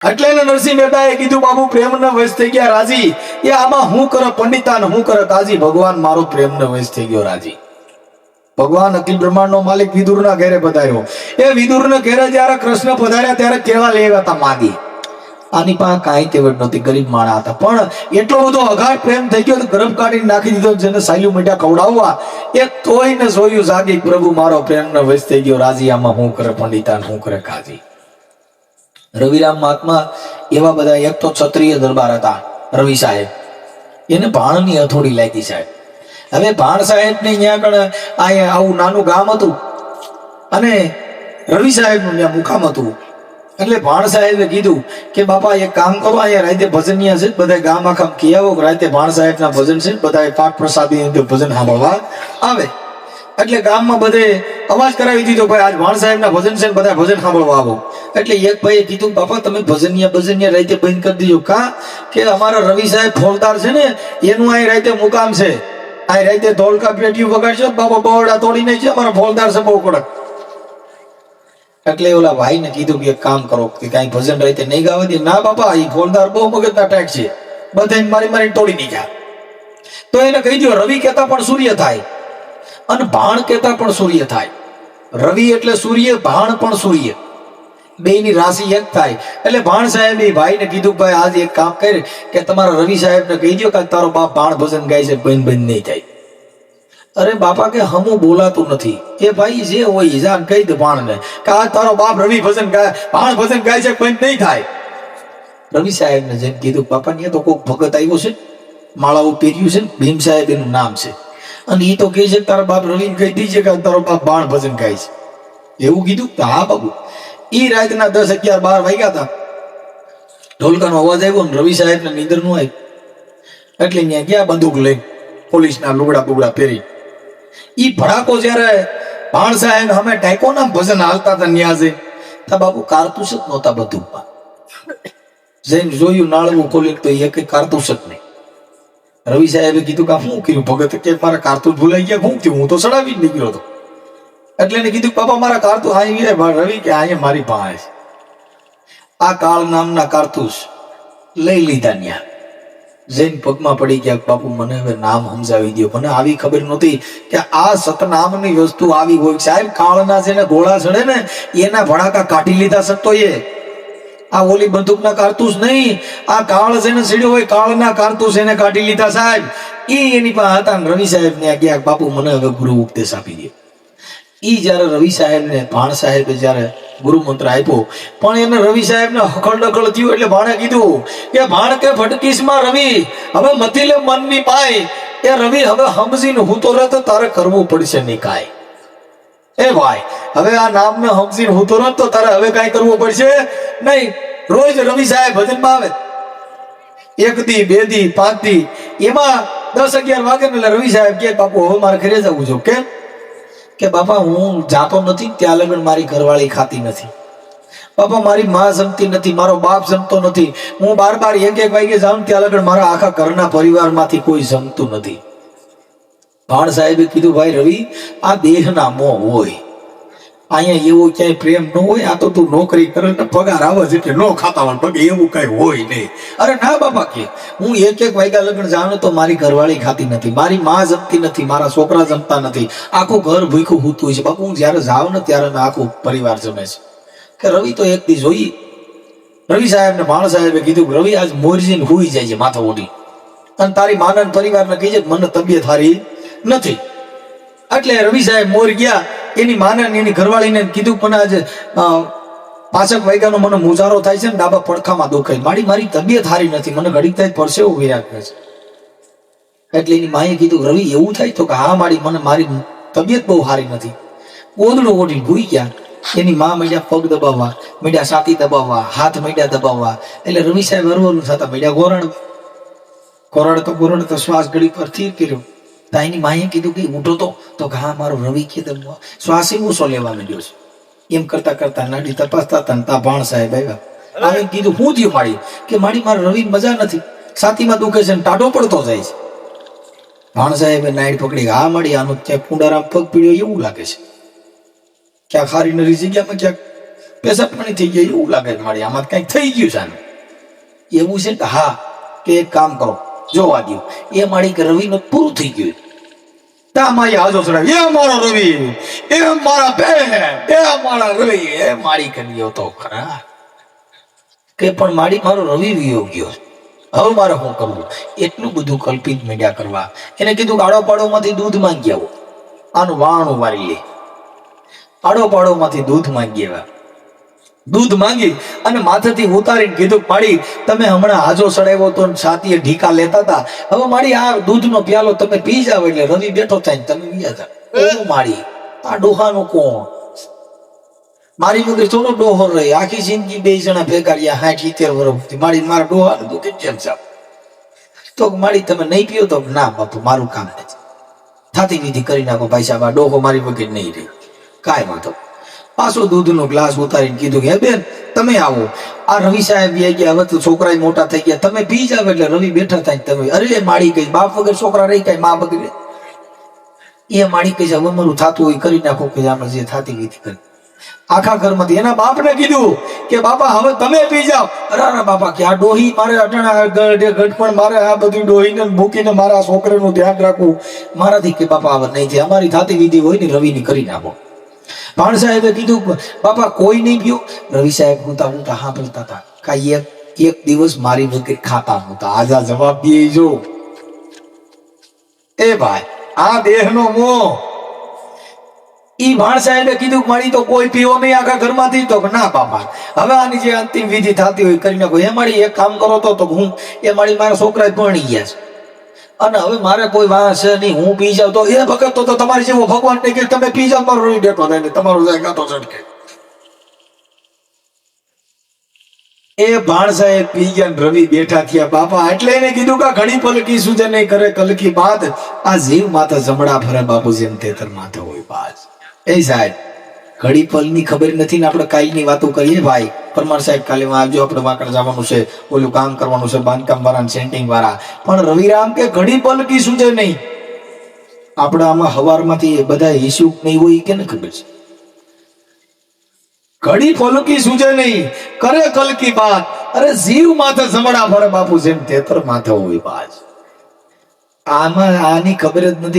એટલે એને નરસિંહ મહેતાએ કીધું બાબુ પ્રેમના વશ થઈ ગયા રાજી. એ આમાં હું કરે પંડિતા ને હું કરે કાજી. ભગવાન મારો પ્રેમનો વશ થઈ ગયો રાજી. ભગવાન અખિલ બ્રહ્માંડ નો માલિક વિદુરના ઘેરે પધાર્યો. એ વિદુરના ઘેરે જયારે કૃષ્ણ પધાર્યા ત્યારે કેવા લેવા હતા માગી. આની પાસે કાંઈ તેવડ નહોતી, ગરીબ માણા હતા, પણ એટલો બધો અગાધ પ્રેમ થઈ ગયો ગરમ કાઢીને નાખી દીધો. જેને સાયલું મીઠા ખવડાવવા એ તોય ને જોયું જાગી પ્રભુ મારો પ્રેમનો વશ થઈ ગયો રાજી. આમાં હું કરે પંડિતા ને હું કરે કાજી. રવિરામ મહાત્મા એવા બધા, એક તો ક્ષત્રિય દરબાર હતા રવિ સાહેબ, એને ભાણની હથોડી લાગી સાહેબ. હવે ભાણ સાહેબ ને ત્યાં આગળ અહીંયા આવું નાનું ગામ હતું અને રવિ સાહેબ નું ત્યાં મુકામ હતું. એટલે ભાણ સાહેબે કીધું કે બાપા એક કામ કરો, અહીંયા રાતે ભજનિયા છે, બધા ગામ આખા કી આવો, રાતે ભાણ સાહેબ ના ભજન છે, બધા પાઠ પ્રસાદી ભજન સાંભળવા આવે. એટલે ગામમાં બધે અવાજ કરાવી દીધો, ભાઈ આજ ભાણ સાહેબ ના ભજન છે, બધા ભજન સાંભળવા આવો. એટલે એક ભાઈએ કીધું બાપા તમે ભજનિયા રાતે બંધ કરી દીધો. કા કે અમારા રવિ સાહેબ ફોજદાર છે ને એનું અહીં રાતે મુકામ છે, અહીં રાતે ધોળકા પેટીયું વગાડશે, બાપા બહોળા તોડી નહીં છે, અમારા ફોજદાર છે બહુ કડક. એટલે ઓલા ભાઈ ને કીધું કે એક કામ કરો કે કઈ ભજન રાતે નહીં ગાવા દે. ના બાપા એ ફોજદાર બહુ મગજના ટેક છે, બધા મારી તોડી નહીં ગયા. તો એને કહી દો રવિ કેતા પણ સૂર્ય થાય અને ભાણ કેતા પણ સૂર્ય થાય. રવિ એટલે સૂર્ય, ભાણ પણ સૂર્ય, બેની રાશિ એક થાય. એટલે ભાણ સાહેબ એ ભાઈ ને કીધું ભાઈ આજે એક કામ કર કે તમારા રવિ સાહેબ ને કહી દો કે તારો બાપ ભાણ ભજન ગાય છે, બંધ નહીં થાય. અરે બાપા કે હમું બોલાતું નથી. એ ભાઈ જે હોય જાન કહી દે ભાણ ને કે આ તારો બાપ રવિ ભજન ગાય, ભાણ ભજન ગાય છે, બંધ નહીં થાય. રવિ સાહેબ ને જેમ કીધું બાપા ને તો કોઈક ભગત આવ્યો છે, માળાઓ પહેર્યું છે, ભીમ સાહેબ એનું નામ છે, અને એ તો કહે છે તારા બાપ રવિ કહી દીજે કે તારો બાપ ભાણ ભજન ગાય છે. એવું કીધું તો હા બાબુ. ઈ રાતના 10, 11, 12 વાગ્યા હતા. ઢોલકાનો અવાજ આવ્યો ને રવિ સાહેબ ને નીંદર નું આવ્યું. એટલે ત્યાં ગયા બંદૂક લઈને, પોલીસના લુગડા બુગડા પહેરી. ઈ ભડાકો જયારે ભાણ સાહેબ અમે ટાઈકો ના ભજન હાલતા હતા ન્યાઝે તા બાપુ કારતૂસ જ નહોતા બધું. જઈને જોયું નાળવું ખોલી તો એક કારતૂસ જ નહીં. રવિ સાહેબે કીધું કે શું કર્યું ભગત? કે મારા કારતૂસ ભૂલાઈ ગયા. શું થયું? હું તો સડાવી જ નીકળ્યો હતો. એટલે એને કીધું બાપા મારા કારતૂસ અહીં રવિ કે અહીંયા મારી પાસે આ કાળ નામના કારતૂસ લઈ લીધા. ન્યા જૈન પગમાં પડી ગયા. બાપુ મને હવે નામ સમજાવી દો, મને આવી ખબર નહોતી કે આ સતનામની વસ્તુ આવી હોય. સાહેબ કાળના છે ને ગોળા ચડે ને એના ભડાકા કાઢી લીધા સત્તોએ. આ ઓલી બંદૂકના કારતૂસ નહીં, આ કાળ છે ને સીડ્યો હોય કાળના કારતૂસ એને કાઢી લીધા સાહેબ. એની પાસે હતા. રવિ સાહેબ ને ગયા બાપુ મને હવે ગુરુ ઉપદેશ આપી દે. ઈ જયારે રવિ સાહેબ ને ભાણ સાહેબે જયારે ગુરુ મંત્ર આપ્યો, પણ એને રવિ સાહેબ ને હખડ ડખડ થયું. એટલે ભાણે કીધું કે ભાણ કે ભટકીશ માં રવિ હવે મથી લે મનની પાય. એ રવિ હવે સમજીને હું તો રહેતો તારે કરવું પડશે નહીં કાંઈ. એ ભાઈ હવે આ નામને સમજીને હું તો રહેતો તારે હવે કાંઈ કરવું પડશે નહીં. રોજ રવિ સાહેબ ભજનમાં આવે, 1 દી 2 દી 5 દી, એમાં 10, 11 વાગે એટલે રવિ સાહેબ કે બાપુ હવે મારે ઘરે જવું છે. કેમ કે બાપા હું જાતો નથી ત્યાં લગન મારી ઘરવાળી ખાતી નથી, બાપા મારી માં જમતી નથી, મારો બાપ જમતો નથી, હું 12, 1 વાગે જાઉં ત્યાં લગન મારા આખા ઘરના પરિવારમાંથી કોઈ જમતું નથી. ભાણ સાહેબે કીધું ભાઈ રવિ આ દેહના મોહ હોય, અહીંયા એવો ક્યાંય પ્રેમ ન હોય. આ તો તું નોકરી કરે ને પગાર આવે છે એટલે ન ખાતા હોય પગે એવું કઈ હોય નહીં. અરે ના બાપા કે હું 1 વાગ્યા લગન જાણું તો મારી ઘરવાળી ખાતી નથી, મારી માં જમતી નથી, મારા છોકરા જમતા નથી, આખું ઘર ભૂખ્યું હૂતું હોય છે. બાપુ હું જયારે જાઉં ને ત્યારે આખું પરિવાર જમે છે. કે રવિ તો એક દી જોઈ. રવિ સાહેબ ને ભાણ સાહેબે કીધું રવિ આજ મોરજીને હુઈ જાય છે માથા ઓઢી, અને તારી માનન પરિવારને કહી છે મને તબિયત સારી નથી. એટલે રવિ સાહેબ મોર ગયા. એની માને એની ઘરવાળીને કીધું પણ આજે 5 વાગ્યાનો મને મુજારો થાય છે ને ડાબા પડખામાં દુખાય, મારી તબિયત સારી નથી, મને ઘડીક થાય પરસેવો વિરાગ છે. એટલે એની માએ કીધું રવિ એવું થાય? તો કે હા મારી તબિયત બહુ સારી નથી. ઓદડું ઓઢી ભૂઈ ગયા. એની માં મીડિયા પગ દબાવવા, મીડિયા છાતી દબાવવા, હાથ મીડિયા દબાવવા. એટલે રવિ સાહેબ હરવાનું થતા મીડિયા ગોરણ તો શ્વાસ ઘડી પર સ્થિર કર્યો. તાઈની માએ કીધું કે ઉઠો તો હા મારો રવિ કે શ્વાસ ઊંચો લેવા માંડ્યો છે. એમ કરતા કરતા નાડી તપાસતા હતા. ભાણ સાહેબ આવ્યા. કીધું હું થયું મારી? કે મારા રવિ મજા નથી, છાતીમાં દુખે છે, ટાઢો પડતો જાય છે. ભાણ સાહેબે નાઈડ પકડી. હા મારી આનો ક્યાંક કુંડારામ પગ પીડ્યો એવું લાગે છે, ક્યાંક હારી નરી જગ્યામાં ક્યાંક પેશાબ પાણી થઈ ગયું એવું લાગે છે મારી આમાં કઈક થઈ ગયું છે આને. એવું છે કે હા કે એક કામ કરો જોવા દો એ મારી કે રવિનું પૂરું થઈ ગયું તા મારી હાજો ચડાવી એ મારો રવિ એ મારા બેન એ મારા રવિ એ મારી કર્યો તો ખરા કે પણ મારી મારો રવિ વિયો ગયો હવે મારે શું કરવું એટલું બધું કલ્પિત મીડિયા કરવા એને કીધું કે આડો પાડો માંથી દૂધ માંગી આવો આનું વાણું વારી લે આડો પાડો માંથી દૂધ માંગી આવ્યા દૂધ માંગી અને માથેથી ઉતારીને કીધું માડી તમે હમણાં હાજો ચડાવ્યો તો છાતીએ ઢીકા લેતા હતા હવે માડી આ દૂધનો પ્યાલો તમે પી જાવ એટલે રવિ બેઠો થાય ને તમે પી જાવ માડી આ ડોહાનું કોણ મારી વગર થોડો ડોહો રહી આખી જિંદગી બે જણા ભેગા રહ્યા 60-70 વર્ષથી મારી મારા ડોહાનું દુઃખ કેમ છે તો માડી તમે નહીં પીઓ તો ના બાપુ મારું કામ નથી થાતી વિધિ કરી નાખો ભાઈ સાહેબ આ ડોહો મારી વગર નહીં રહી કાંઈ વાંધો પાછો દૂધનો ગ્લાસ ઉતારીને કીધું કે બેન તમે આવો આ રવિ સાહેબ ગયા હવે તો છોકરા મોટા થઈ ગયા તમે પી જાવ એટલે રવિ બેઠા થાય તમે અરે માડી કઈ બાપ વગર છોકરા રહી કઈ મા વગર એ માડી કઈ હવે મારું થાતું હોય કરી નાખો કે આપણે જે થાતી વિધિ કરી આખા ઘરમાંથી એના બાપને કીધું કે બાપા હવે તમે પી જાઓ અરે બાપા કે આ ડોહી મારે અટણા ગઢપણ મારે આ બધી ડોહીને મૂકીને મારા છોકરાનું ધ્યાન રાખવું મારાથી કે બાપા હવે નહીં જે અમારી થાતી વિધિ હોય ને રવિની કરી નાખો ભાણ સાહેબે કીધું બાપા કોઈ નહીં પીયો રવિ સાહેબ હું હા બોલતા હતા કાંઈ એક દિવસ મારી વગર ખાતા નહોતા આજા જવાબ દે જો એ ભાઈ આ દેહનો મોહ ઈ ભાણ સાહેબે કીધું મારી તો કોઈ પીવો નહીં આખા ઘરમાંથી તો ના બાપા હવે આની જે અંતિમ વિધિ થતી હોય કરી નાખો એ મારી એક કામ કરો તો હું એ મારી મારા છોકરા ભણી ગયા છે અને હવે મારે કોઈ વાંસ નહીં હું પી જાઉં તો એ ભગત તો તમારી જેવો ભગવાન ને કે તમે પી જાવ મારો રોઈ બેઠો થાય તમારો ગાતો ઝટકે એ ભાણ સાહેબ પી ગયા રવિ બેઠા થયા બાપા એટલે એને કીધું કે ઘણી પલકી સુજે નહીં કરે કલકી બાદ આ જીવ માથે જમડા ફરે બાપુ જેમ તેતર માથે હોય બાજ એ સાહેબ ઘડી પલની ખબર નથી ને આપણે કાલની વાતો કરીએ ભાઈ પરમાર સાહેબ કાલે આવજો આપણે વાંકડ જવાનું છે ઓલું કામ કરવાનું છે બાંધકામ વાળા સેન્ટિંગ વાળા પણ રવિરામ કે ઘડી પલકી સુજે નહીં આપણે આમાં હવારમાંથી બધા ઈસ્યુ નહીં હોય કે ને ખબર છે ઘડી પલકી સુજે નહીં કરે કલકી બાત અરે જીવ માથે જમડા ફરે બાપુ જેમ તેતર માથે હોય બાજ આમાં આની ખબર જ નથી